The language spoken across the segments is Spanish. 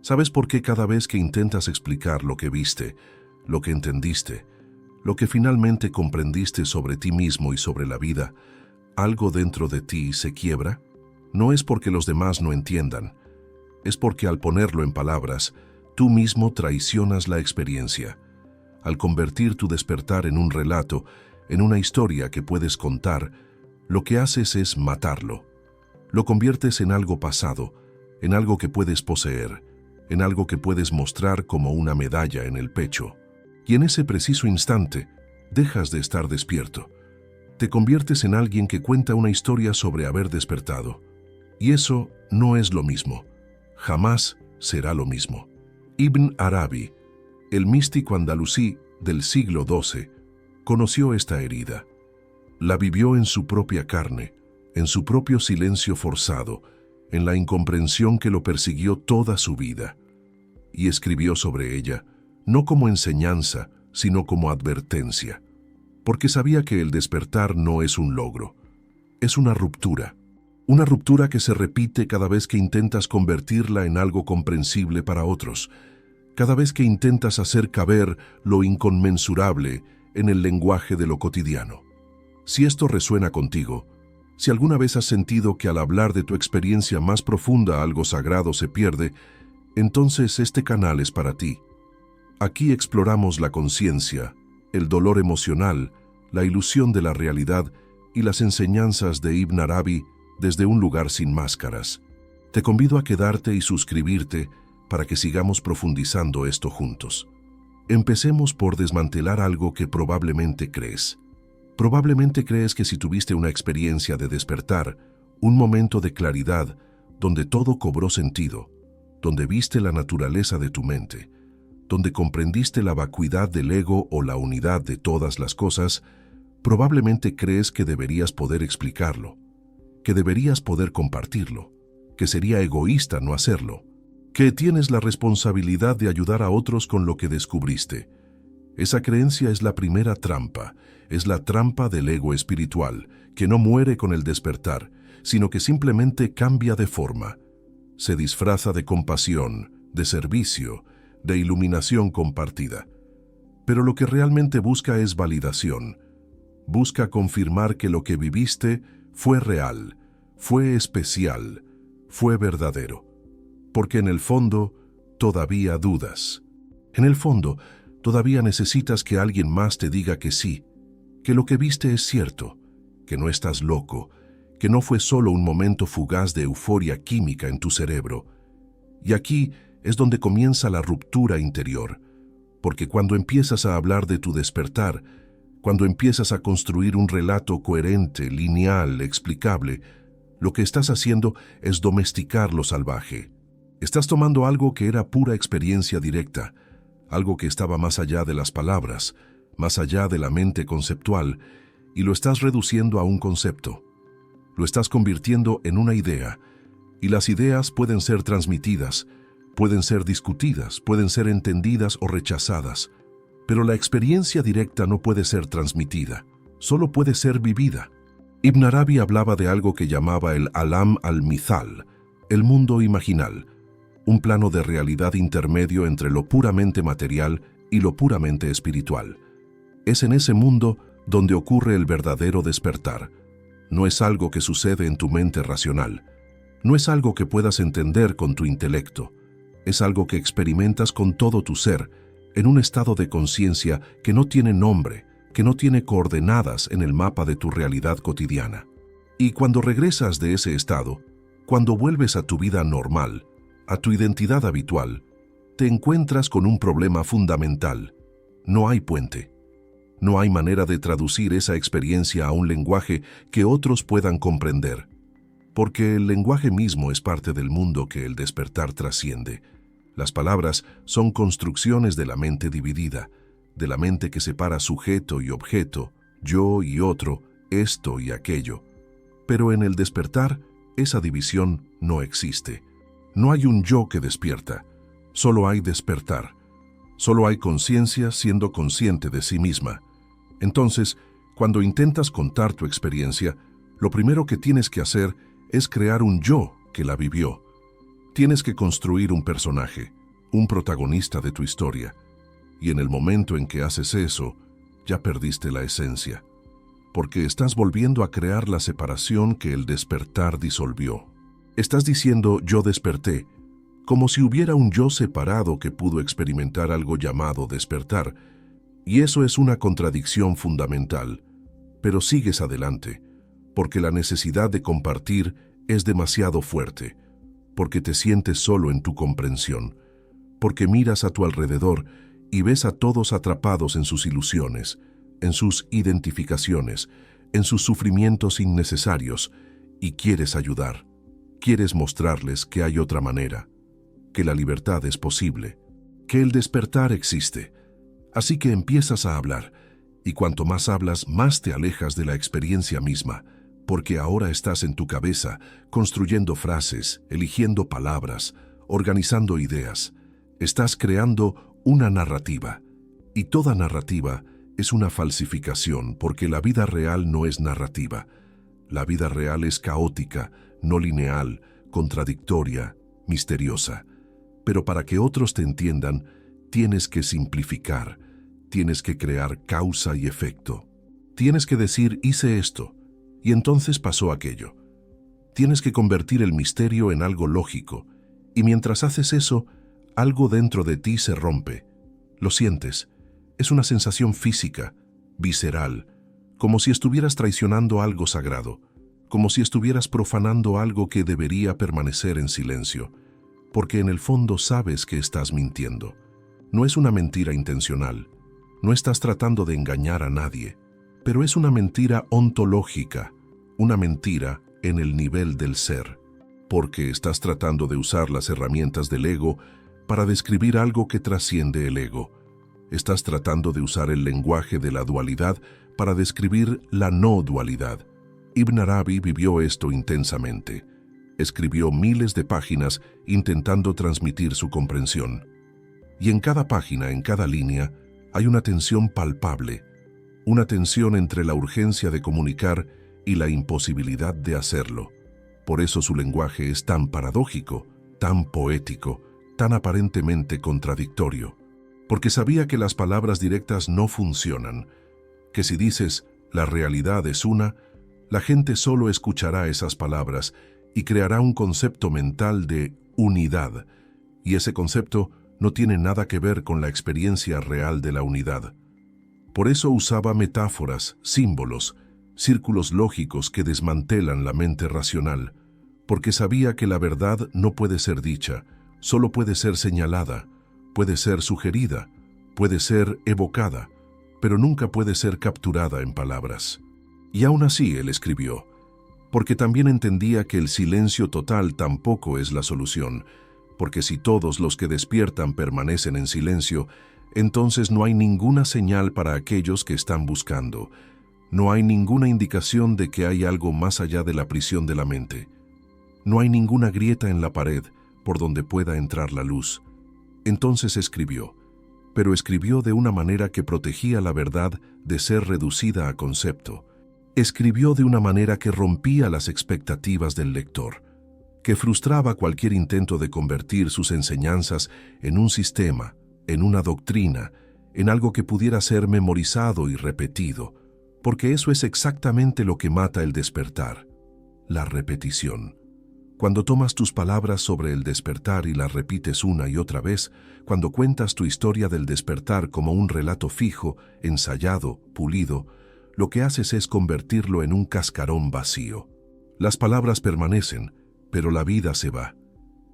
¿Sabes por qué cada vez que intentas explicar lo que viste, lo que entendiste, lo que finalmente comprendiste sobre ti mismo y sobre la vida, algo dentro de ti se quiebra? No es porque los demás no entiendan, es porque al ponerlo en palabras, tú mismo traicionas la experiencia. Al convertir tu despertar en un relato, en una historia que puedes contar, lo que haces es matarlo. Lo conviertes en algo pasado, en algo que puedes poseer, en algo que puedes mostrar como una medalla en el pecho. Y en ese preciso instante, dejas de estar despierto. Te conviertes en alguien que cuenta una historia sobre haber despertado. Y eso no es lo mismo. Jamás será lo mismo. Ibn Arabi, el místico andalusí del siglo XII, conoció esta herida. La vivió en su propia carne, en su propio silencio forzado, en la incomprensión que lo persiguió toda su vida. Y escribió sobre ella, no como enseñanza, sino como advertencia, porque sabía que el despertar no es un logro, es una ruptura que se repite cada vez que intentas convertirla en algo comprensible para otros, cada vez que intentas hacer caber lo inconmensurable en el lenguaje de lo cotidiano. Si esto resuena contigo, si alguna vez has sentido que al hablar de tu experiencia más profunda algo sagrado se pierde, entonces este canal es para ti. Aquí exploramos la conciencia, el dolor emocional, la ilusión de la realidad y las enseñanzas de Ibn Arabi desde un lugar sin máscaras. Te convido a quedarte y suscribirte para que sigamos profundizando esto juntos. Empecemos por desmantelar algo que probablemente crees. Probablemente crees que si tuviste una experiencia de despertar, un momento de claridad, donde todo cobró sentido, donde viste la naturaleza de tu mente, donde comprendiste la vacuidad del ego o la unidad de todas las cosas, probablemente crees que deberías poder explicarlo, que deberías poder compartirlo, que sería egoísta no hacerlo, que tienes la responsabilidad de ayudar a otros con lo que descubriste. Esa creencia es la primera trampa, es la trampa del ego espiritual, que no muere con el despertar, sino que simplemente cambia de forma. Se disfraza de compasión, de servicio, de iluminación compartida. Pero lo que realmente busca es validación. Busca confirmar que lo que viviste fue real, fue especial, fue verdadero. Porque en el fondo, todavía dudas. En el fondo, todavía necesitas que alguien más te diga que sí, que lo que viste es cierto, que no estás loco, que no fue solo un momento fugaz de euforia química en tu cerebro. Y aquí es donde comienza la ruptura interior, porque cuando empiezas a hablar de tu despertar, cuando empiezas a construir un relato coherente, lineal, explicable, lo que estás haciendo es domesticar lo salvaje. Estás tomando algo que era pura experiencia directa, algo que estaba más allá de las palabras, más allá de la mente conceptual, y lo estás reduciendo a un concepto. Lo estás convirtiendo en una idea, y las ideas pueden ser transmitidas, pueden ser discutidas, pueden ser entendidas o rechazadas, pero la experiencia directa no puede ser transmitida, solo puede ser vivida. Ibn Arabi hablaba de algo que llamaba el Alam al-Mithal, el mundo imaginal, un plano de realidad intermedio entre lo puramente material y lo puramente espiritual. Es en ese mundo donde ocurre el verdadero despertar. No es algo que sucede en tu mente racional. No es algo que puedas entender con tu intelecto. Es algo que experimentas con todo tu ser, en un estado de conciencia que no tiene nombre, que no tiene coordenadas en el mapa de tu realidad cotidiana. Y cuando regresas de ese estado, cuando vuelves a tu vida normal, a tu identidad habitual, te encuentras con un problema fundamental. No hay puente. No hay manera de traducir esa experiencia a un lenguaje que otros puedan comprender, porque el lenguaje mismo es parte del mundo que el despertar trasciende. Las palabras son construcciones de la mente dividida, de la mente que separa sujeto y objeto, yo y otro, esto y aquello. Pero en el despertar, esa división no existe. No hay un yo que despierta, solo hay despertar. Solo hay conciencia siendo consciente de sí misma. Entonces, cuando intentas contar tu experiencia, lo primero que tienes que hacer es crear un yo que la vivió. Tienes que construir un personaje, un protagonista de tu historia. Y en el momento en que haces eso, ya perdiste la esencia, porque estás volviendo a crear la separación que el despertar disolvió. Estás diciendo yo desperté, como si hubiera un yo separado que pudo experimentar algo llamado despertar, y eso es una contradicción fundamental. Pero sigues adelante, porque la necesidad de compartir es demasiado fuerte, porque te sientes solo en tu comprensión, porque miras a tu alrededor y ves a todos atrapados en sus ilusiones, en sus identificaciones, en sus sufrimientos innecesarios, y quieres ayudar. Quieres mostrarles que hay otra manera, que la libertad es posible, que el despertar existe. Así que empiezas a hablar, y cuanto más hablas, más te alejas de la experiencia misma, porque ahora estás en tu cabeza, construyendo frases, eligiendo palabras, organizando ideas. Estás creando una narrativa, y toda narrativa es una falsificación, porque la vida real no es narrativa. La vida real es caótica, no lineal, contradictoria, misteriosa. Pero para que otros te entiendan, tienes que simplificar, tienes que crear causa y efecto. Tienes que decir, hice esto, y entonces pasó aquello. Tienes que convertir el misterio en algo lógico, y mientras haces eso, algo dentro de ti se rompe. Lo sientes. Es una sensación física, visceral, como si estuvieras traicionando algo sagrado, como si estuvieras profanando algo que debería permanecer en silencio, porque en el fondo sabes que estás mintiendo. No es una mentira intencional, no estás tratando de engañar a nadie, pero es una mentira ontológica, una mentira en el nivel del ser, porque estás tratando de usar las herramientas del ego para describir algo que trasciende el ego. Estás tratando de usar el lenguaje de la dualidad para describir la no dualidad. Ibn Arabi vivió esto intensamente. Escribió miles de páginas intentando transmitir su comprensión. Y en cada página, en cada línea, hay una tensión palpable, una tensión entre la urgencia de comunicar y la imposibilidad de hacerlo. Por eso su lenguaje es tan paradójico, tan poético, tan aparentemente contradictorio. Porque sabía que las palabras directas no funcionan, que si dices la realidad es una, la gente solo escuchará esas palabras y creará un concepto mental de unidad, y ese concepto no tiene nada que ver con la experiencia real de la unidad. Por eso usaba metáforas, símbolos, círculos lógicos que desmantelan la mente racional, porque sabía que la verdad no puede ser dicha, solo puede ser señalada, puede ser sugerida, puede ser evocada, pero nunca puede ser capturada en palabras. Y aún así él escribió, porque también entendía que el silencio total tampoco es la solución, porque si todos los que despiertan permanecen en silencio, entonces no hay ninguna señal para aquellos que están buscando. No hay ninguna indicación de que hay algo más allá de la prisión de la mente. No hay ninguna grieta en la pared por donde pueda entrar la luz. Entonces escribió, pero escribió de una manera que protegía la verdad de ser reducida a concepto. Escribió de una manera que rompía las expectativas del lector, que frustraba cualquier intento de convertir sus enseñanzas en un sistema, en una doctrina, en algo que pudiera ser memorizado y repetido, porque eso es exactamente lo que mata el despertar, la repetición. Cuando tomas tus palabras sobre el despertar y las repites una y otra vez, cuando cuentas tu historia del despertar como un relato fijo, ensayado, pulido, lo que haces es convertirlo en un cascarón vacío. Las palabras permanecen, pero la vida se va.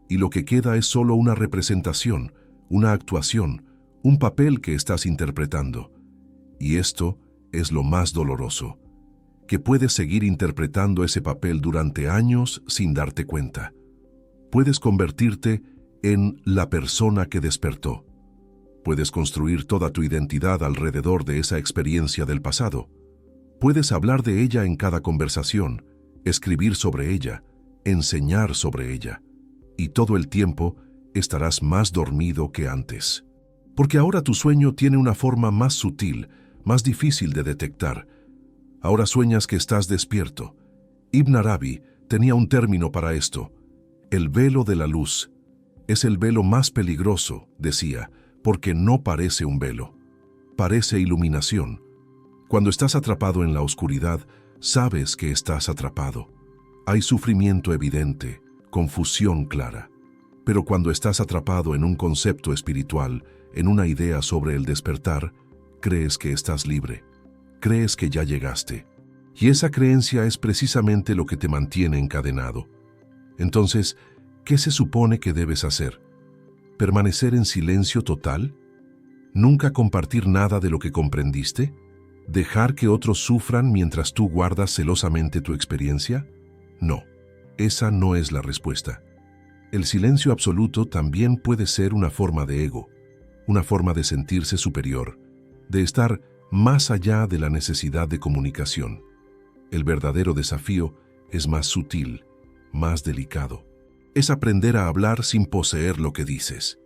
Y lo que queda es solo una representación, una actuación, un papel que estás interpretando. Y esto es lo más doloroso, que puedes seguir interpretando ese papel durante años sin darte cuenta. Puedes convertirte en la persona que despertó. Puedes construir toda tu identidad alrededor de esa experiencia del pasado. Puedes hablar de ella en cada conversación, escribir sobre ella, enseñar sobre ella. Y todo el tiempo estarás más dormido que antes. Porque ahora tu sueño tiene una forma más sutil, más difícil de detectar. Ahora sueñas que estás despierto. Ibn Arabi tenía un término para esto, el velo de la luz, Es el velo más peligroso, decía, porque no parece un velo. Parece iluminación. Cuando estás atrapado en la oscuridad, sabes que estás atrapado. Hay sufrimiento evidente, confusión clara. Pero cuando estás atrapado en un concepto espiritual, en una idea sobre el despertar, crees que estás libre. Crees que ya llegaste. Y esa creencia es precisamente lo que te mantiene encadenado. Entonces, ¿qué se supone que debes hacer? ¿Permanecer en silencio total? ¿Nunca compartir nada de lo que comprendiste? ¿Dejar que otros sufran mientras tú guardas celosamente tu experiencia? No, esa no es la respuesta. El silencio absoluto también puede ser una forma de ego, una forma de sentirse superior, de estar más allá de la necesidad de comunicación. El verdadero desafío es más sutil, más delicado. Es aprender a hablar sin poseer lo que dices.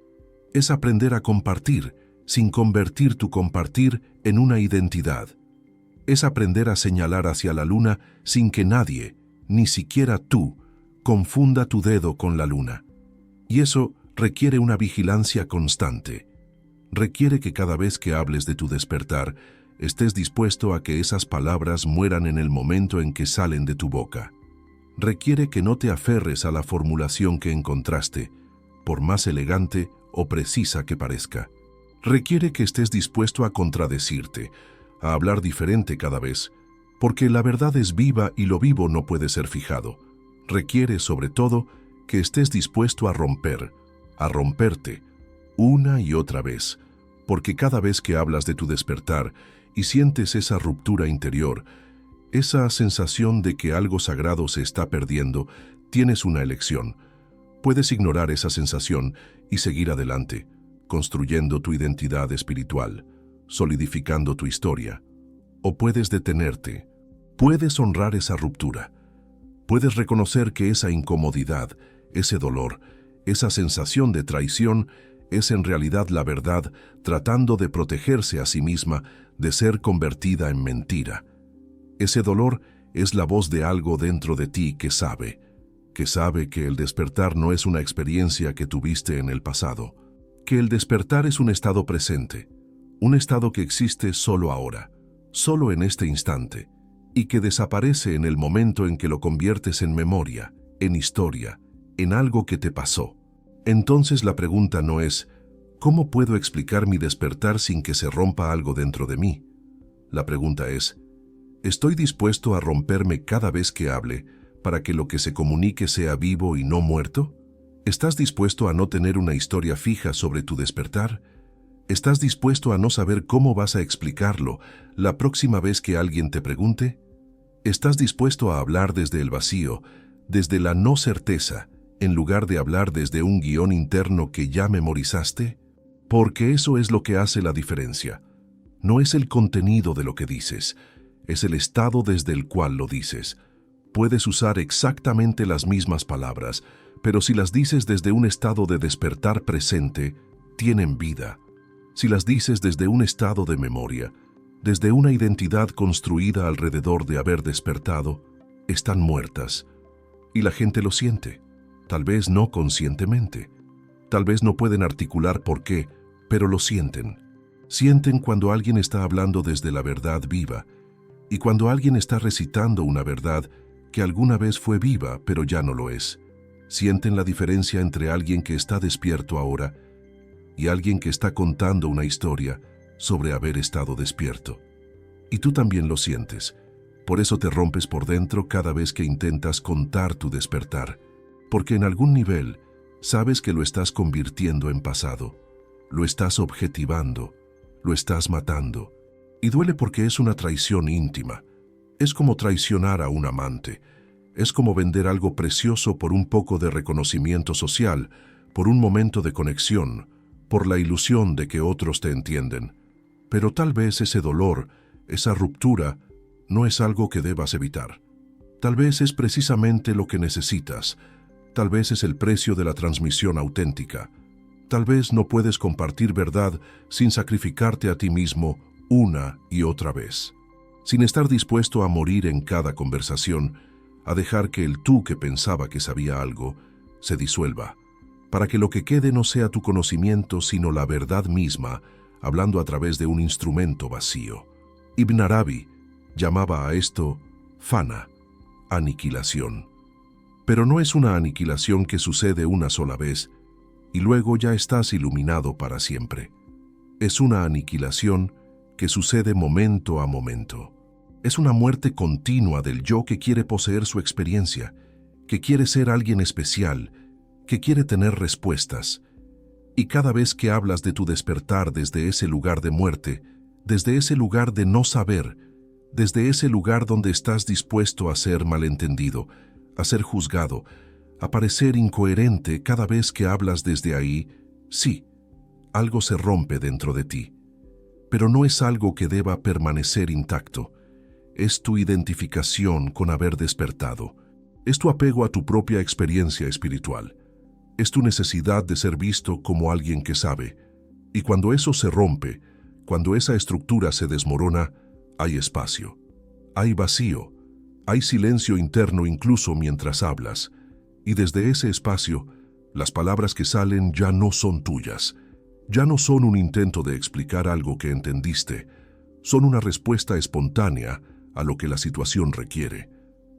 Es aprender a compartir sin convertir tu compartir en una identidad. Es aprender a señalar hacia la luna sin que nadie, ni siquiera tú, confunda tu dedo con la luna. Y eso requiere una vigilancia constante. Requiere que cada vez que hables de tu despertar, estés dispuesto a que esas palabras mueran en el momento en que salen de tu boca. Requiere que no te aferres a la formulación que encontraste, por más elegante o precisa que parezca. Requiere que estés dispuesto a contradecirte, a hablar diferente cada vez, porque la verdad es viva y lo vivo no puede ser fijado. Requiere, sobre todo, que estés dispuesto a romperte, una y otra vez, porque cada vez que hablas de tu despertar y sientes esa ruptura interior, esa sensación de que algo sagrado se está perdiendo, tienes una elección. Puedes ignorar esa sensación y seguir adelante, construyendo tu identidad espiritual, solidificando tu historia. O puedes detenerte, puedes honrar esa ruptura, puedes reconocer que esa incomodidad, ese dolor, esa sensación de traición es en realidad la verdad tratando de protegerse a sí misma de ser convertida en mentira. Ese dolor es la voz de algo dentro de ti que sabe que el despertar no es una experiencia que tuviste en el pasado, que el despertar es un estado presente, un estado que existe solo ahora, solo en este instante, y que desaparece en el momento en que lo conviertes en memoria, en historia, en algo que te pasó. Entonces la pregunta no es, ¿cómo puedo explicar mi despertar sin que se rompa algo dentro de mí? La pregunta es, ¿estoy dispuesto a romperme cada vez que hable para que lo que se comunique sea vivo y no muerto? ¿Estás dispuesto a no tener una historia fija sobre tu despertar? ¿Estás dispuesto a no saber cómo vas a explicarlo la próxima vez que alguien te pregunte? ¿Estás dispuesto a hablar desde el vacío, desde la no certeza, en lugar de hablar desde un guión interno que ya memorizaste? Porque eso es lo que hace la diferencia. No es el contenido de lo que dices, es el estado desde el cual lo dices. Puedes usar exactamente las mismas palabras, pero si las dices desde un estado de despertar presente, tienen vida. Si las dices desde un estado de memoria, desde una identidad construida alrededor de haber despertado, están muertas. Y la gente lo siente, tal vez no conscientemente. Tal vez no pueden articular por qué, pero lo sienten. Sienten cuando alguien está hablando desde la verdad viva, y cuando alguien está recitando una verdad que alguna vez fue viva, pero ya no lo es. Sienten la diferencia entre alguien que está despierto ahora y alguien que está contando una historia sobre haber estado despierto. Y tú también lo sientes. Por eso te rompes por dentro cada vez que intentas contar tu despertar, porque en algún nivel sabes que lo estás convirtiendo en pasado, lo estás objetivando, lo estás matando. Y duele porque es una traición íntima. Es como traicionar a un amante. Es como vender algo precioso por un poco de reconocimiento social, por un momento de conexión, por la ilusión de que otros te entienden. Pero tal vez ese dolor, esa ruptura, no es algo que debas evitar. Tal vez es precisamente lo que necesitas. Tal vez es el precio de la transmisión auténtica. Tal vez no puedes compartir verdad sin sacrificarte a ti mismo una y otra vez, sin estar dispuesto a morir en cada conversación, a dejar que el tú que pensaba que sabía algo se disuelva, para que lo que quede no sea tu conocimiento, sino la verdad misma, hablando a través de un instrumento vacío. Ibn Arabi llamaba a esto fana, aniquilación. Pero no es una aniquilación que sucede una sola vez y luego ya estás iluminado para siempre. Es una aniquilación que sucede momento a momento. Es una muerte continua del yo que quiere poseer su experiencia, que quiere ser alguien especial, que quiere tener respuestas. Y cada vez que hablas de tu despertar desde ese lugar de muerte, desde ese lugar de no saber, desde ese lugar donde estás dispuesto a ser malentendido, a ser juzgado, a parecer incoherente cada vez que hablas desde ahí, sí, algo se rompe dentro de ti. Pero no es algo que deba permanecer intacto. Es tu identificación con haber despertado. Es tu apego a tu propia experiencia espiritual. Es tu necesidad de ser visto como alguien que sabe. Y cuando eso se rompe, cuando esa estructura se desmorona, hay espacio. Hay vacío. Hay silencio interno incluso mientras hablas. Y desde ese espacio, las palabras que salen ya no son tuyas. Ya no son un intento de explicar algo que entendiste. Son una respuesta espontánea a lo que la situación requiere.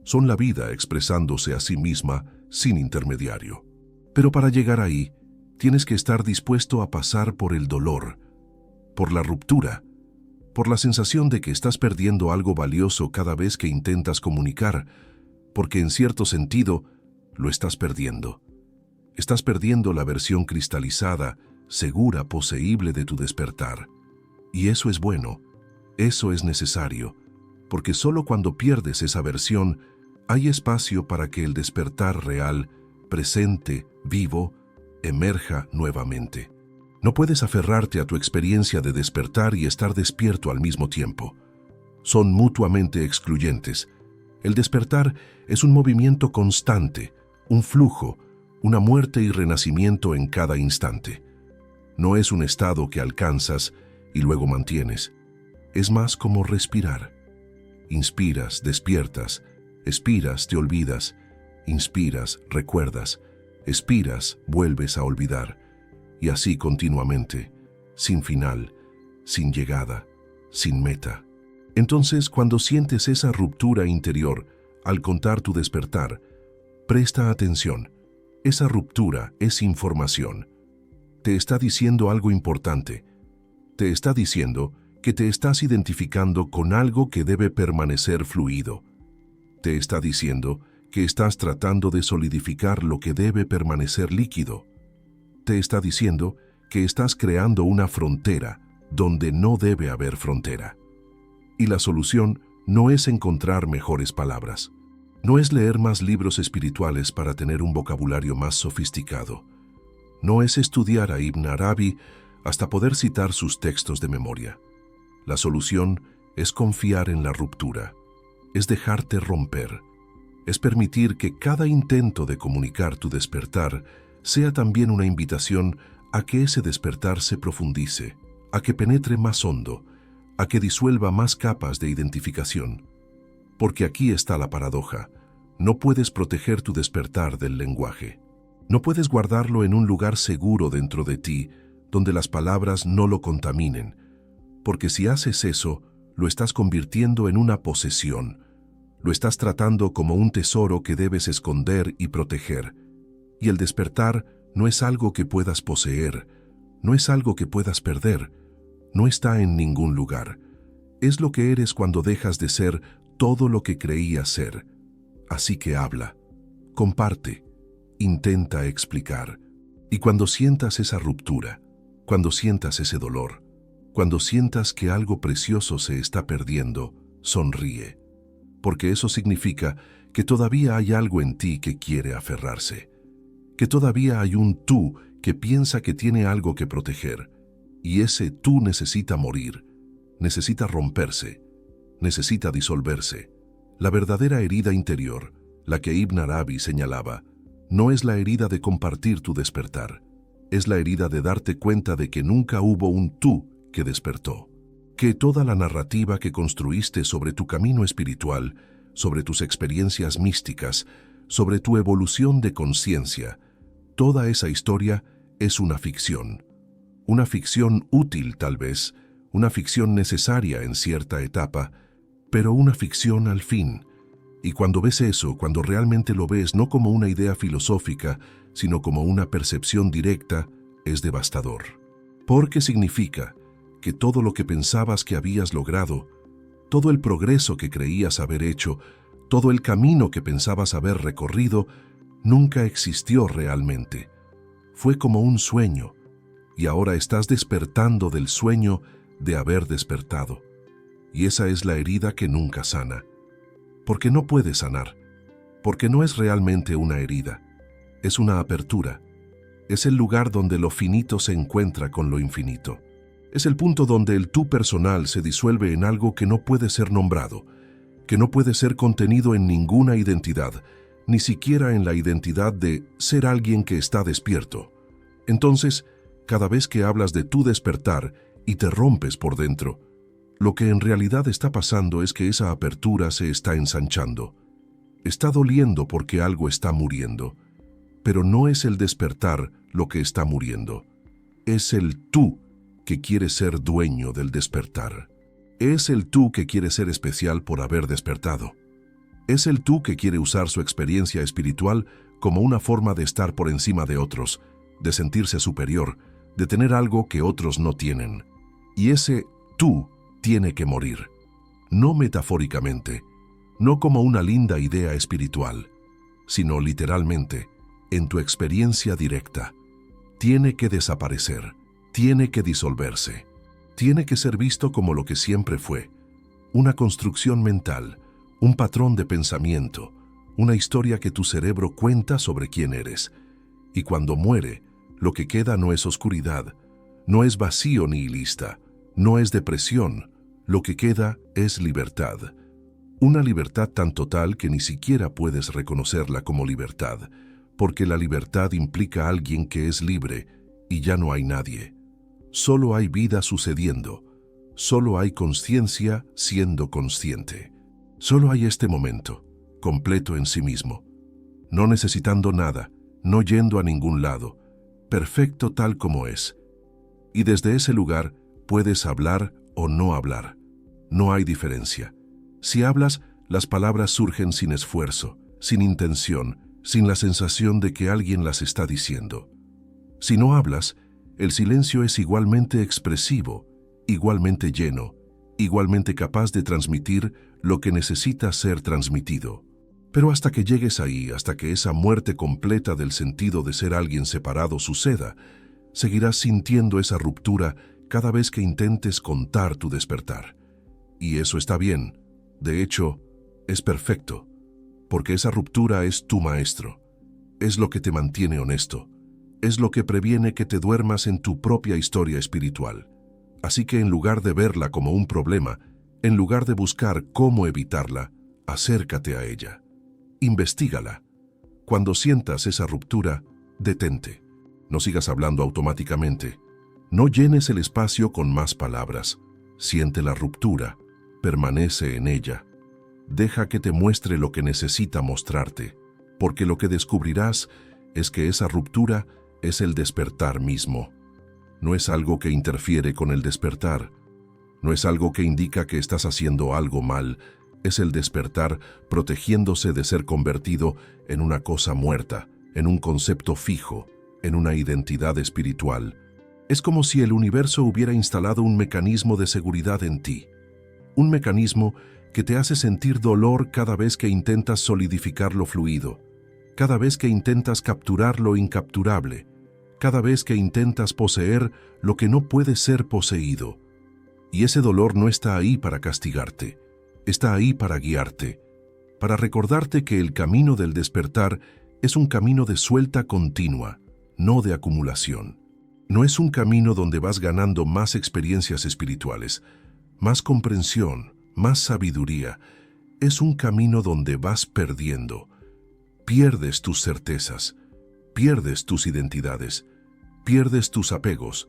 Son la vida expresándose a sí misma sin intermediario. Pero para llegar ahí, tienes que estar dispuesto a pasar por el dolor, por la ruptura, por la sensación de que estás perdiendo algo valioso cada vez que intentas comunicar, porque en cierto sentido lo estás perdiendo. Estás perdiendo la versión cristalizada, segura, poseíble de tu despertar. Y eso es bueno, eso es necesario, porque solo cuando pierdes esa versión hay espacio para que el despertar real, presente, vivo, emerja nuevamente. No puedes aferrarte a tu experiencia de despertar y estar despierto al mismo tiempo. Son mutuamente excluyentes. El despertar es un movimiento constante, un flujo, una muerte y renacimiento en cada instante. No es un estado que alcanzas y luego mantienes. Es más como respirar. Inspiras, despiertas, expiras, te olvidas, inspiras, recuerdas, expiras, vuelves a olvidar, y así continuamente, sin final, sin llegada, sin meta. Entonces, cuando sientes esa ruptura interior, al contar tu despertar, presta atención. Esa ruptura es información. Te está diciendo algo importante. Te está diciendo que te estás identificando con algo que debe permanecer fluido. Te está diciendo que estás tratando de solidificar lo que debe permanecer líquido. Te está diciendo que estás creando una frontera donde no debe haber frontera. Y la solución no es encontrar mejores palabras. No es leer más libros espirituales para tener un vocabulario más sofisticado. No es estudiar a Ibn Arabi hasta poder citar sus textos de memoria. La solución es confiar en la ruptura. Es dejarte romper. Es permitir que cada intento de comunicar tu despertar sea también una invitación a que ese despertar se profundice, a que penetre más hondo, a que disuelva más capas de identificación. Porque aquí está la paradoja. No puedes proteger tu despertar del lenguaje. No puedes guardarlo en un lugar seguro dentro de ti, donde las palabras no lo contaminen, porque si haces eso, lo estás convirtiendo en una posesión. Lo estás tratando como un tesoro que debes esconder y proteger. Y el despertar no es algo que puedas poseer, no es algo que puedas perder, no está en ningún lugar. Es lo que eres cuando dejas de ser todo lo que creías ser. Así que habla, comparte, intenta explicar. Y cuando sientas esa ruptura, cuando sientas ese dolor, cuando sientas que algo precioso se está perdiendo, sonríe. Porque eso significa que todavía hay algo en ti que quiere aferrarse. Que todavía hay un tú que piensa que tiene algo que proteger. Y ese tú necesita morir, necesita romperse, necesita disolverse. La verdadera herida interior, la que Ibn Arabi señalaba, no es la herida de compartir tu despertar. Es la herida de darte cuenta de que nunca hubo un tú que despertó. Que toda la narrativa que construiste sobre tu camino espiritual, sobre tus experiencias místicas, sobre tu evolución de conciencia, toda esa historia es una ficción útil tal vez, una ficción necesaria en cierta etapa, pero una ficción al fin. Y cuando ves eso, cuando realmente lo ves no como una idea filosófica, sino como una percepción directa, es devastador. Porque significa que todo lo que pensabas que habías logrado, todo el progreso que creías haber hecho, todo el camino que pensabas haber recorrido, nunca existió realmente. Fue como un sueño, y ahora estás despertando del sueño de haber despertado. Y esa es la herida que nunca sana. Porque no puede sanar, porque no es realmente una herida, es una apertura. Es el lugar donde lo finito se encuentra con lo infinito. Es el punto donde el tú personal se disuelve en algo que no puede ser nombrado, que no puede ser contenido en ninguna identidad, ni siquiera en la identidad de ser alguien que está despierto. Entonces, cada vez que hablas de tu despertar y te rompes por dentro, lo que en realidad está pasando es que esa apertura se está ensanchando. Está doliendo porque algo está muriendo. Pero no es el despertar lo que está muriendo. Es el tú que quiere ser dueño del despertar. Es el tú que quiere ser especial por haber despertado. Es el tú que quiere usar su experiencia espiritual como una forma de estar por encima de otros, de sentirse superior, de tener algo que otros no tienen. Y ese tú tiene que morir. No metafóricamente, no como una linda idea espiritual, sino literalmente, en tu experiencia directa. Tiene que desaparecer, tiene que disolverse, tiene que ser visto como lo que siempre fue, una construcción mental, un patrón de pensamiento, una historia que tu cerebro cuenta sobre quién eres. Y cuando muere, lo que queda no es oscuridad, no es vacío nihilista, no es depresión, lo que queda es libertad. Una libertad tan total que ni siquiera puedes reconocerla como libertad, porque la libertad implica a alguien que es libre y ya no hay nadie. Solo hay vida sucediendo, solo hay consciencia siendo consciente. Solo hay este momento, completo en sí mismo, no necesitando nada, no yendo a ningún lado, perfecto tal como es. Y desde ese lugar puedes hablar o no hablar. No hay diferencia. Si hablas, las palabras surgen sin esfuerzo, sin intención, sin la sensación de que alguien las está diciendo. Si no hablas, el silencio es igualmente expresivo, igualmente lleno, igualmente capaz de transmitir lo que necesita ser transmitido. Pero hasta que llegues ahí, hasta que esa muerte completa del sentido de ser alguien separado suceda, seguirás sintiendo esa ruptura cada vez que intentes contar tu despertar. Y eso está bien. De hecho, es perfecto, porque esa ruptura es tu maestro. Es lo que te mantiene honesto. Es lo que previene que te duermas en tu propia historia espiritual. Así que en lugar de verla como un problema, en lugar de buscar cómo evitarla, acércate a ella. Investígala. Cuando sientas esa ruptura, detente. No sigas hablando automáticamente. No llenes el espacio con más palabras. Siente la ruptura. Permanece en ella. Deja que te muestre lo que necesita mostrarte, porque lo que descubrirás es que esa ruptura es el despertar mismo. No es algo que interfiere con el despertar. No es algo que indica que estás haciendo algo mal. Es el despertar protegiéndose de ser convertido en una cosa muerta, en un concepto fijo, en una identidad espiritual. Es como si el universo hubiera instalado un mecanismo de seguridad en ti. Un mecanismo que te hace sentir dolor cada vez que intentas solidificar lo fluido, cada vez que intentas capturar lo incapturable, cada vez que intentas poseer lo que no puede ser poseído. Y ese dolor no está ahí para castigarte, está ahí para guiarte, para recordarte que el camino del despertar es un camino de suelta continua, no de acumulación. No es un camino donde vas ganando más experiencias espirituales, más comprensión, más sabiduría. Es un camino donde vas perdiendo. Pierdes tus certezas, pierdes tus identidades, pierdes tus apegos,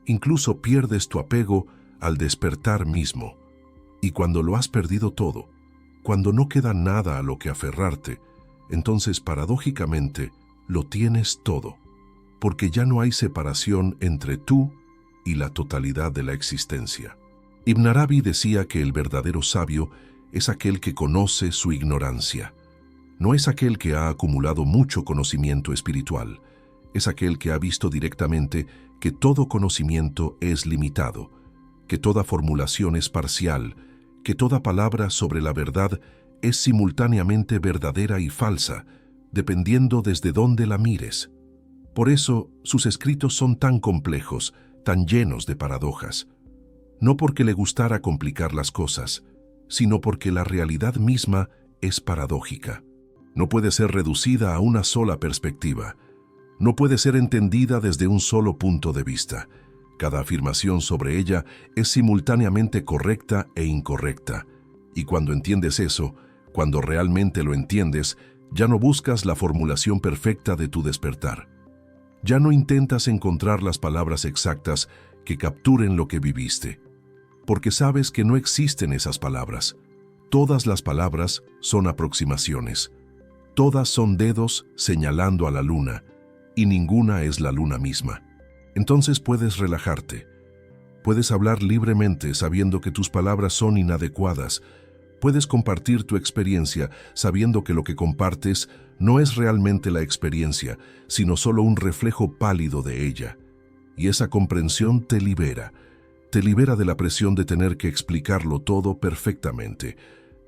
incluso pierdes tu apego al despertar mismo. Y cuando lo has perdido todo, cuando no queda nada a lo que aferrarte, entonces paradójicamente lo tienes todo. porque ya no hay separación entre tú y la totalidad de la existencia. Ibn Arabi decía que el verdadero sabio es aquel que conoce su ignorancia. No es aquel que ha acumulado mucho conocimiento espiritual, es aquel que ha visto directamente que todo conocimiento es limitado, que toda formulación es parcial, que toda palabra sobre la verdad es simultáneamente verdadera y falsa, dependiendo desde dónde la mires. Por eso, sus escritos son tan complejos, tan llenos de paradojas. No porque le gustara complicar las cosas, sino porque la realidad misma es paradójica. No puede ser reducida a una sola perspectiva. No puede ser entendida desde un solo punto de vista. Cada afirmación sobre ella es simultáneamente correcta e incorrecta. Y cuando entiendes eso, cuando realmente lo entiendes, ya no buscas la formulación perfecta de tu despertar. Ya no intentas encontrar las palabras exactas que capturen lo que viviste, porque sabes que no existen esas palabras. Todas las palabras son aproximaciones. Todas son dedos señalando a la luna, y ninguna es la luna misma. Entonces puedes relajarte. Puedes hablar libremente sabiendo que tus palabras son inadecuadas. Puedes compartir tu experiencia sabiendo que lo que compartes no es realmente la experiencia, sino solo un reflejo pálido de ella. Y esa comprensión te libera de la presión de tener que explicarlo todo perfectamente.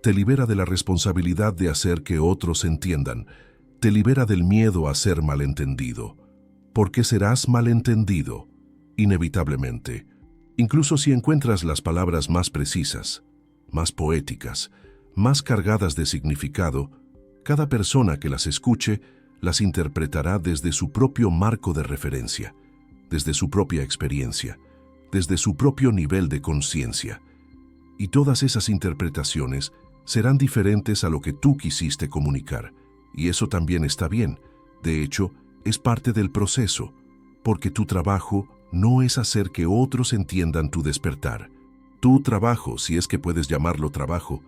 Te libera de la responsabilidad de hacer que otros entiendan. Te libera del miedo a ser malentendido. Porque serás malentendido, inevitablemente. Incluso si encuentras las palabras más precisas, más poéticas, más cargadas de significado, cada persona que las escuche las interpretará desde su propio marco de referencia, desde su propia experiencia, desde su propio nivel de conciencia. Y todas esas interpretaciones serán diferentes a lo que tú quisiste comunicar. Y eso también está bien. De hecho, es parte del proceso, porque tu trabajo no es hacer que otros entiendan tu despertar. Tu trabajo, si es que puedes llamarlo trabajo,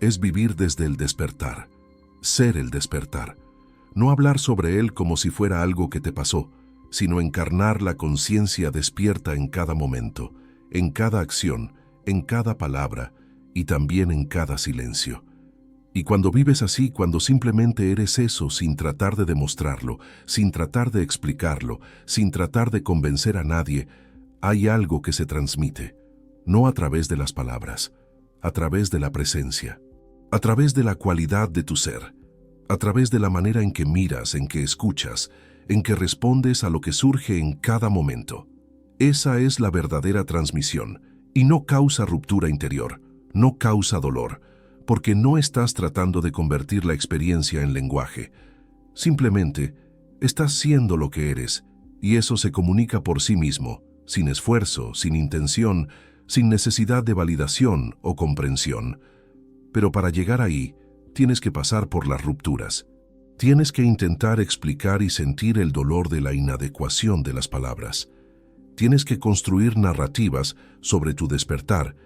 es vivir desde el despertar, ser el despertar. No hablar sobre él como si fuera algo que te pasó, sino encarnar la conciencia despierta en cada momento, en cada acción, en cada palabra y también en cada silencio. Y cuando vives así, cuando simplemente eres eso sin tratar de demostrarlo, sin tratar de explicarlo, sin tratar de convencer a nadie, hay algo que se transmite, no a través de las palabras, a través de la presencia, a través de la cualidad de tu ser, a través de la manera en que miras, en que escuchas, en que respondes a lo que surge en cada momento. Esa es la verdadera transmisión, y no causa ruptura interior, no causa dolor, porque no estás tratando de convertir la experiencia en lenguaje. Simplemente estás siendo lo que eres, y eso se comunica por sí mismo, sin esfuerzo, sin intención, sin necesidad de validación o comprensión. Pero para llegar ahí, tienes que pasar por las rupturas. Tienes que intentar explicar y sentir el dolor de la inadecuación de las palabras. Tienes que construir narrativas sobre tu despertar,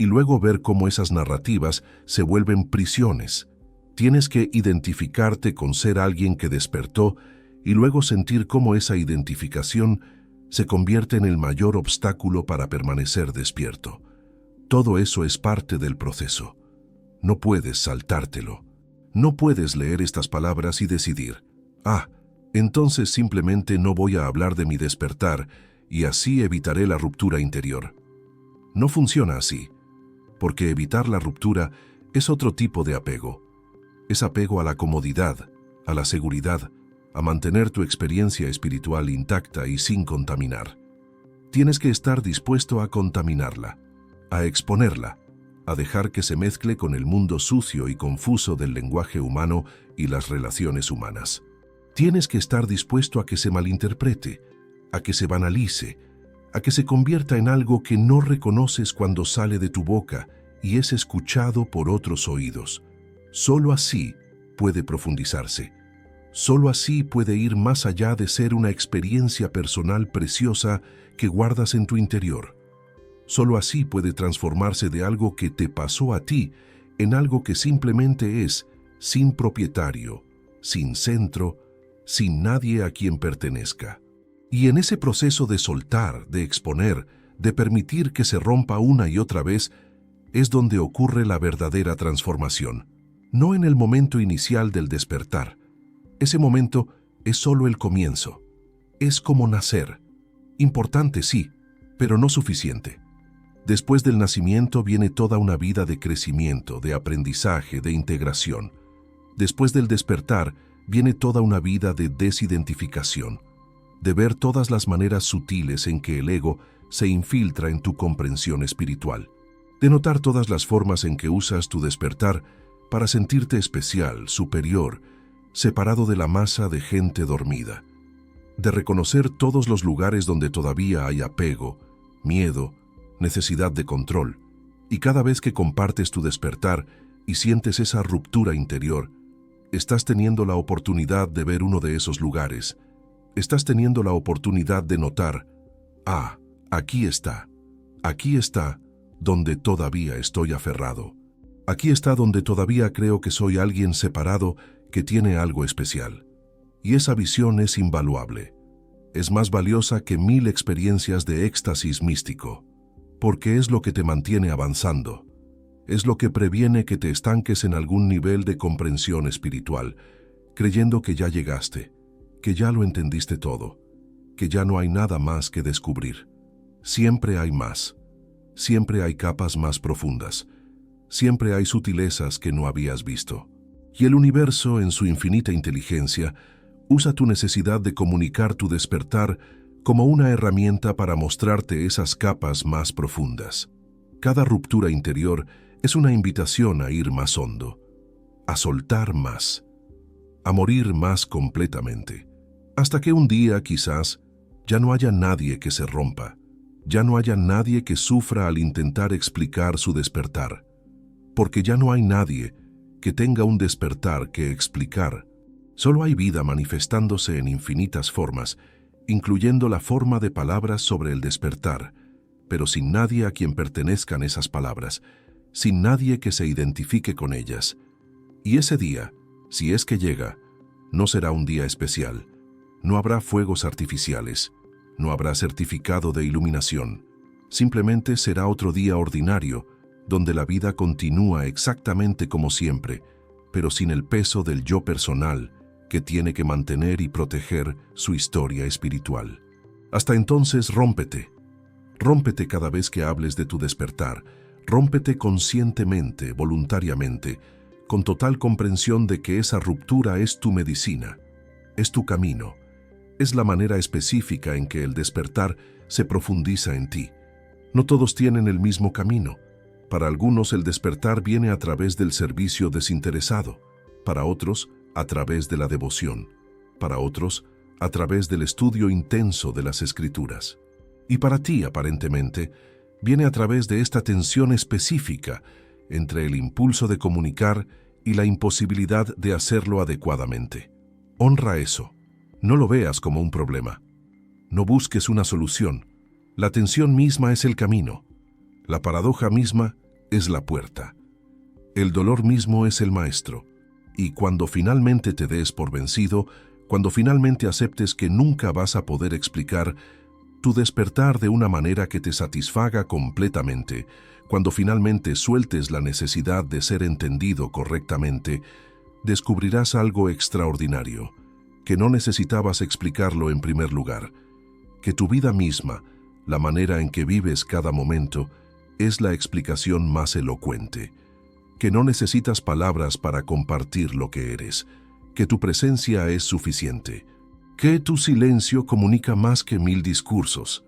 y luego ver cómo esas narrativas se vuelven prisiones. Tienes que identificarte con ser alguien que despertó y luego sentir cómo esa identificación se convierte en el mayor obstáculo para permanecer despierto. Todo eso es parte del proceso. No puedes saltártelo. No puedes leer estas palabras y decidir, entonces simplemente no voy a hablar de mi despertar y así evitaré la ruptura interior. No funciona así. Porque evitar la ruptura es otro tipo de apego. Es apego a la comodidad, a la seguridad, a mantener tu experiencia espiritual intacta y sin contaminar. Tienes que estar dispuesto a contaminarla, a exponerla, a dejar que se mezcle con el mundo sucio y confuso del lenguaje humano y las relaciones humanas. Tienes que estar dispuesto a que se malinterprete, a que se banalice, a que se convierta en algo que no reconoces cuando sale de tu boca y es escuchado por otros oídos. Solo así puede profundizarse. Solo así puede ir más allá de ser una experiencia personal preciosa que guardas en tu interior. Solo así puede transformarse de algo que te pasó a ti en algo que simplemente es, sin propietario, sin centro, sin nadie a quien pertenezca. Y en ese proceso de soltar, de exponer, de permitir que se rompa una y otra vez, es donde ocurre la verdadera transformación. No en el momento inicial del despertar. Ese momento es solo el comienzo. Es como nacer. Importante, sí, pero no suficiente. Después del nacimiento viene toda una vida de crecimiento, de aprendizaje, de integración. Después del despertar viene toda una vida de desidentificación, de ver todas las maneras sutiles en que el ego se infiltra en tu comprensión espiritual, de notar todas las formas en que usas tu despertar para sentirte especial, superior, separado de la masa de gente dormida, de reconocer todos los lugares donde todavía hay apego, miedo, necesidad de control, y cada vez que compartes tu despertar y sientes esa ruptura interior, estás teniendo la oportunidad de ver uno de esos lugares. Estás teniendo la oportunidad de notar, aquí está donde todavía estoy aferrado. Aquí está donde todavía creo que soy alguien separado que tiene algo especial. Y esa visión es invaluable. Es más valiosa que 1000 experiencias de éxtasis místico, porque es lo que te mantiene avanzando. Es lo que previene que te estanques en algún nivel de comprensión espiritual, creyendo que ya llegaste, que ya lo entendiste todo, que ya no hay nada más que descubrir. Siempre hay más. Siempre hay capas más profundas. Siempre hay sutilezas que no habías visto. Y el universo, en su infinita inteligencia, usa tu necesidad de comunicar tu despertar como una herramienta para mostrarte esas capas más profundas. Cada ruptura interior es una invitación a ir más hondo, a soltar más, a morir más completamente, hasta que un día, quizás, ya no haya nadie que se rompa, ya no haya nadie que sufra al intentar explicar su despertar, porque ya no hay nadie que tenga un despertar que explicar. Solo hay vida manifestándose en infinitas formas, incluyendo la forma de palabras sobre el despertar, pero sin nadie a quien pertenezcan esas palabras, sin nadie que se identifique con ellas. Y ese día, si es que llega, no será un día especial. No habrá fuegos artificiales, no habrá certificado de iluminación. Simplemente será otro día ordinario, donde la vida continúa exactamente como siempre, pero sin el peso del yo personal que tiene que mantener y proteger su historia espiritual. Hasta entonces, rómpete. Rómpete cada vez que hables de tu despertar. Rómpete conscientemente, voluntariamente, con total comprensión de que esa ruptura es tu medicina, es tu camino, es la manera específica en que el despertar se profundiza en ti. No todos tienen el mismo camino. Para algunos el despertar viene a través del servicio desinteresado, para otros a través de la devoción, para otros a través del estudio intenso de las Escrituras. Y para ti, aparentemente, viene a través de esta tensión específica entre el impulso de comunicar y la imposibilidad de hacerlo adecuadamente. Honra eso. No lo veas como un problema. No busques una solución. La tensión misma es el camino. La paradoja misma es la puerta. El dolor mismo es el maestro. Y cuando finalmente te des por vencido, cuando finalmente aceptes que nunca vas a poder explicar tu despertar de una manera que te satisfaga completamente, cuando finalmente sueltes la necesidad de ser entendido correctamente, descubrirás algo extraordinario, que no necesitabas explicarlo en primer lugar, que tu vida misma, la manera en que vives cada momento, es la explicación más elocuente, que no necesitas palabras para compartir lo que eres, que tu presencia es suficiente, que tu silencio comunica más que 1000 discursos,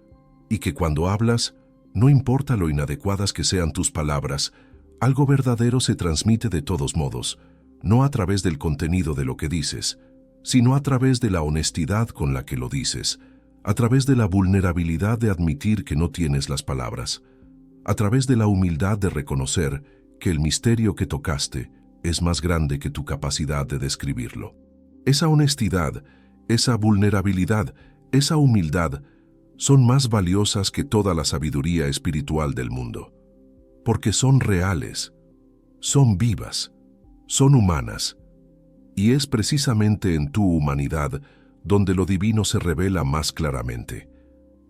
y que cuando hablas, no importa lo inadecuadas que sean tus palabras, algo verdadero se transmite de todos modos, no a través del contenido de lo que dices, sino a través de la honestidad con la que lo dices, a través de la vulnerabilidad de admitir que no tienes las palabras, a través de la humildad de reconocer que el misterio que tocaste es más grande que tu capacidad de describirlo. Esa honestidad, esa vulnerabilidad, esa humildad son más valiosas que toda la sabiduría espiritual del mundo, porque son reales, son vivas, son humanas, y es precisamente en tu humanidad donde lo divino se revela más claramente.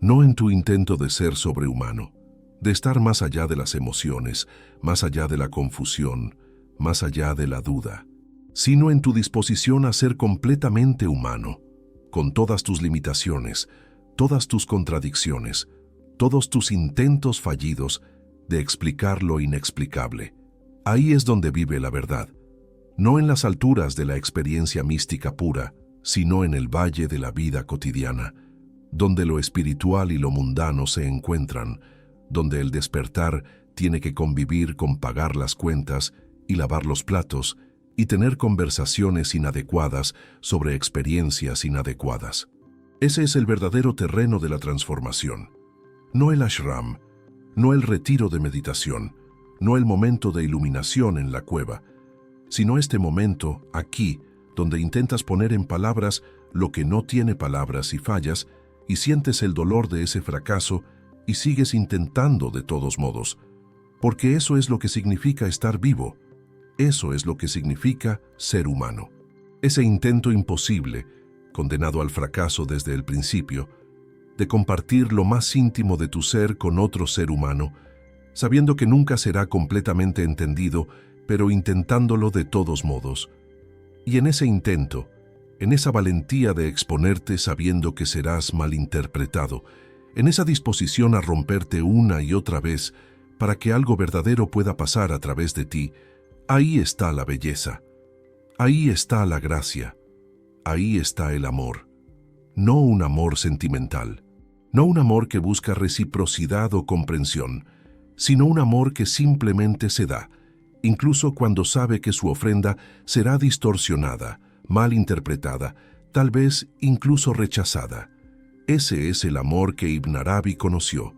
No en tu intento de ser sobrehumano, de estar más allá de las emociones, más allá de la confusión, más allá de la duda, sino en tu disposición a ser completamente humano, con todas tus limitaciones, todas tus contradicciones, todos tus intentos fallidos de explicar lo inexplicable. Ahí es donde vive la verdad, no en las alturas de la experiencia mística pura, sino en el valle de la vida cotidiana, donde lo espiritual y lo mundano se encuentran, donde el despertar tiene que convivir con pagar las cuentas y lavar los platos y tener conversaciones inadecuadas sobre experiencias inadecuadas. Ese es el verdadero terreno de la transformación. No el ashram, no el retiro de meditación, no el momento de iluminación en la cueva, sino este momento, aquí, donde intentas poner en palabras lo que no tiene palabras y fallas, y sientes el dolor de ese fracaso y sigues intentando de todos modos, porque eso es lo que significa estar vivo, eso es lo que significa ser humano. Ese intento imposible, condenado al fracaso desde el principio, de compartir lo más íntimo de tu ser con otro ser humano, sabiendo que nunca será completamente entendido, pero intentándolo de todos modos. Y en ese intento, en esa valentía de exponerte sabiendo que serás malinterpretado, en esa disposición a romperte una y otra vez para que algo verdadero pueda pasar a través de ti, ahí está la belleza, ahí está la gracia, ahí está el amor. No un amor sentimental, no un amor que busca reciprocidad o comprensión, sino un amor que simplemente se da, incluso cuando sabe que su ofrenda será distorsionada, mal interpretada, tal vez incluso rechazada. Ese es el amor que Ibn Arabi conoció,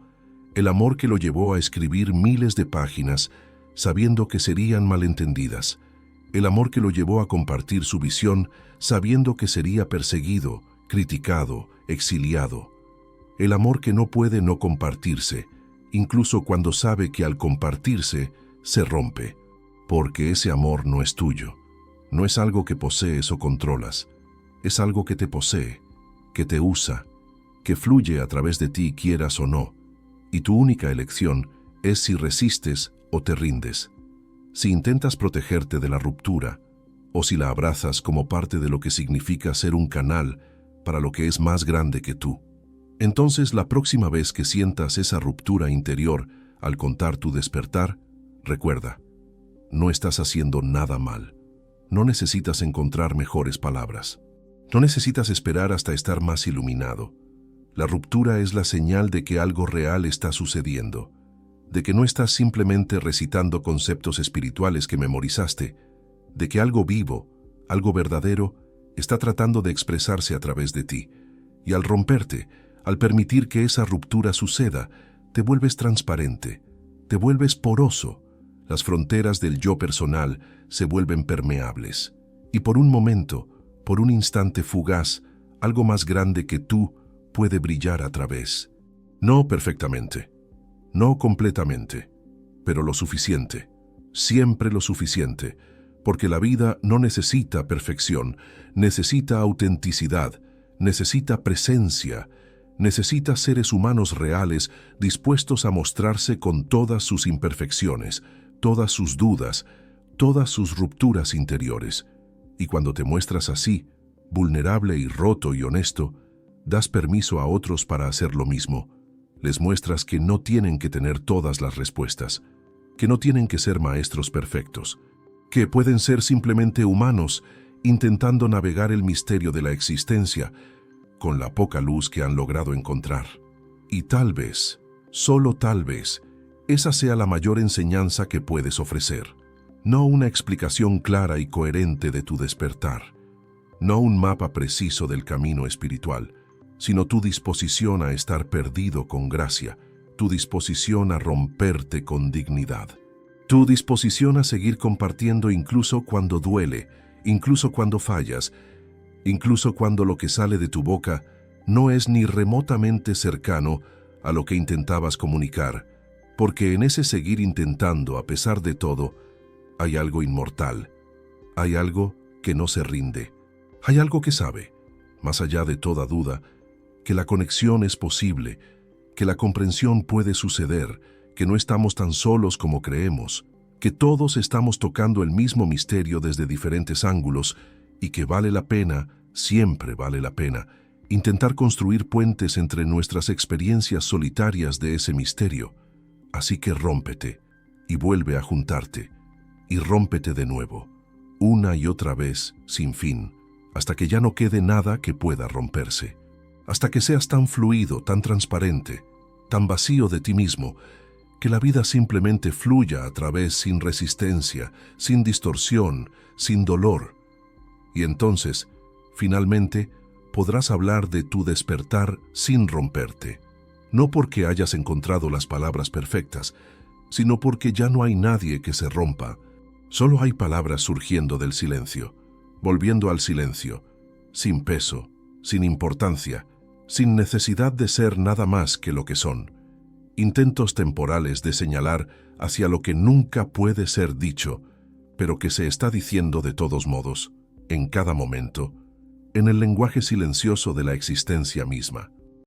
el amor que lo llevó a escribir miles de páginas sabiendo que serían malentendidas, el amor que lo llevó a compartir su visión sabiendo que sería perseguido, criticado, exiliado, el amor que no puede no compartirse, incluso cuando sabe que al compartirse se rompe, porque ese amor no es tuyo, no es algo que posees o controlas, es algo que te posee, que te usa, que fluye a través de ti quieras o no, y tu única elección es si resistes o te rindes, si intentas protegerte de la ruptura o si la abrazas como parte de lo que significa ser un canal para lo que es más grande que tú. Entonces, la próxima vez que sientas esa ruptura interior al contar tu despertar, recuerda, no estás haciendo nada mal. No necesitas encontrar mejores palabras. No necesitas esperar hasta estar más iluminado. La ruptura es la señal de que algo real está sucediendo, de que no estás simplemente recitando conceptos espirituales que memorizaste, de que algo vivo, algo verdadero, está tratando de expresarse a través de ti. Y al romperte, al permitir que esa ruptura suceda, te vuelves transparente, te vuelves poroso. Las fronteras del yo personal se vuelven permeables. Y por un momento, por un instante fugaz, algo más grande que tú puede brillar a través. No perfectamente, no completamente, pero lo suficiente, siempre lo suficiente, porque la vida no necesita perfección, necesita autenticidad, necesita presencia, necesita seres humanos reales dispuestos a mostrarse con todas sus imperfecciones, todas sus dudas, todas sus rupturas interiores. Y cuando te muestras así, vulnerable y roto y honesto, das permiso a otros para hacer lo mismo. Les muestras que no tienen que tener todas las respuestas, que no tienen que ser maestros perfectos, que pueden ser simplemente humanos intentando navegar el misterio de la existencia con la poca luz que han logrado encontrar. Y tal vez, solo tal vez, esa sea la mayor enseñanza que puedes ofrecer. No una explicación clara y coherente de tu despertar, no un mapa preciso del camino espiritual, sino tu disposición a estar perdido con gracia, tu disposición a romperte con dignidad, tu disposición a seguir compartiendo incluso cuando duele, incluso cuando fallas, incluso cuando lo que sale de tu boca no es ni remotamente cercano a lo que intentabas comunicar, porque en ese seguir intentando a pesar de todo, hay algo inmortal, hay algo que no se rinde, hay algo que sabe, más allá de toda duda, que la conexión es posible, que la comprensión puede suceder, que no estamos tan solos como creemos, que todos estamos tocando el mismo misterio desde diferentes ángulos y que vale la pena, siempre vale la pena, intentar construir puentes entre nuestras experiencias solitarias de ese misterio. Así que rómpete y vuelve a juntarte y rómpete de nuevo, una y otra vez, sin fin, hasta que ya no quede nada que pueda romperse, hasta que seas tan fluido, tan transparente, tan vacío de ti mismo, que la vida simplemente fluya a través sin resistencia, sin distorsión, sin dolor. Y entonces, finalmente, podrás hablar de tu despertar sin romperte. No porque hayas encontrado las palabras perfectas, sino porque ya no hay nadie que se rompa. Solo hay palabras surgiendo del silencio, volviendo al silencio, sin peso, sin importancia, sin necesidad de ser nada más que lo que son. Intentos temporales de señalar hacia lo que nunca puede ser dicho, pero que se está diciendo de todos modos, en cada momento, en el lenguaje silencioso de la existencia misma.